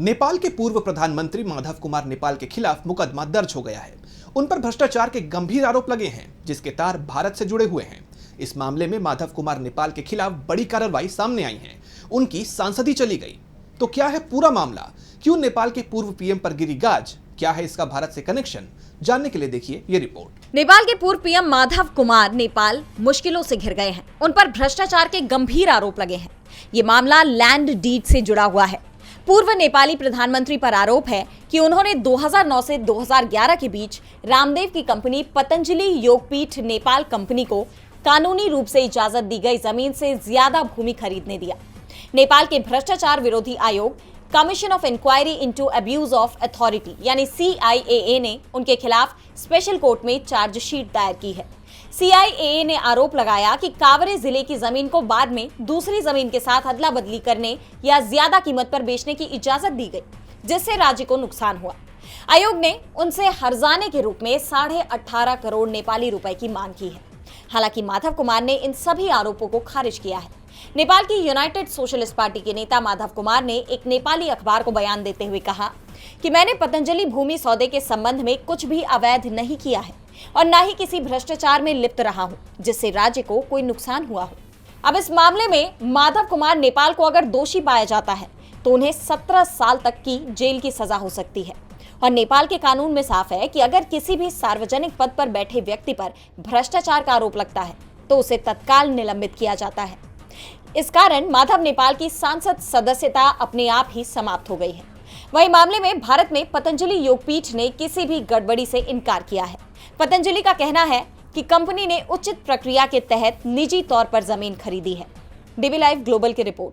नेपाल के पूर्व प्रधानमंत्री माधव कुमार नेपाल के खिलाफ मुकदमा दर्ज हो गया है। उन पर भ्रष्टाचार के गंभीर आरोप लगे हैं, जिसके तार भारत से जुड़े हुए हैं। इस मामले में माधव कुमार नेपाल के खिलाफ बड़ी कार्रवाई सामने आई है। उनकी सांसदी चली गई। तो क्या है पूरा मामला? क्यों नेपाल के पूर्व पीएम पर गिरी गाज? क्या है इसका भारत से कनेक्शन? जानने के लिए देखिए ये रिपोर्ट। नेपाल के पूर्व पीएम माधव कुमार नेपाल मुश्किलों से घिर गए हैं। उन पर भ्रष्टाचार के गंभीर आरोप लगे हैं। ये मामला लैंड डीड से जुड़ा हुआ है। पूर्व नेपाली प्रधानमंत्री पर आरोप है कि उन्होंने 2009 से 2011 के बीच रामदेव की कंपनी पतंजलि योगपीठ नेपाल कंपनी को कानूनी रूप से इजाजत दी गई जमीन से ज्यादा भूमि खरीदने दिया। नेपाल के भ्रष्टाचार विरोधी आयोग commission of inquiry into abuse of authority यानी CIAA ने उनके खिलाफ स्पेशल कोर्ट में चार्जशीट दायर की है। CIAA ने आरोप लगाया कि कावरे जिले की जमीन को बाद में दूसरी जमीन के साथ अदला बदली करने या ज्यादा कीमत पर बेचने की इजाजत दी गई, जिससे राज्य को नुकसान हुआ। आयोग ने उनसे हर्जाने के रूप में 18.5 करोड़ नेपाली रुपए की मांग की है। हालांकि माधव कुमार ने इन सभी आरोपों को खारिज किया है। नेपाल की यूनाइटेड सोशलिस्ट पार्टी के नेता माधव कुमार ने एक नेपाली अखबार को बयान देते हुए कहा कि मैंने पतंजलि भूमि सौदे के संबंध में कुछ भी अवैध नहीं किया है और न ही किसी भ्रष्टाचार में लिप्त रहा हूं, जिससे राज्य को कोई नुकसान हुआ हो। अब इस मामले में माधव कुमार नेपाल को अगर दोषी पाया जाता है तो उन्हें 17 साल तक की जेल की सजा हो सकती है। और नेपाल के कानून में साफ है कि अगर किसी भी सार्वजनिक पद पर बैठे व्यक्ति पर भ्रष्टाचार का आरोप लगता है तो उसे तत्काल निलंबित किया जाता है। इस कारण माधव नेपाल की सांसद सदस्यता अपने आप ही समाप्त हो गई है। वहीं मामले में भारत में पतंजलि योगपीठ ने किसी भी गड़बड़ी से इनकार किया है। पतंजलि का कहना है कि कंपनी ने उचित प्रक्रिया के तहत निजी तौर पर जमीन खरीदी है। DB लाइव ग्लोबल की रिपोर्ट।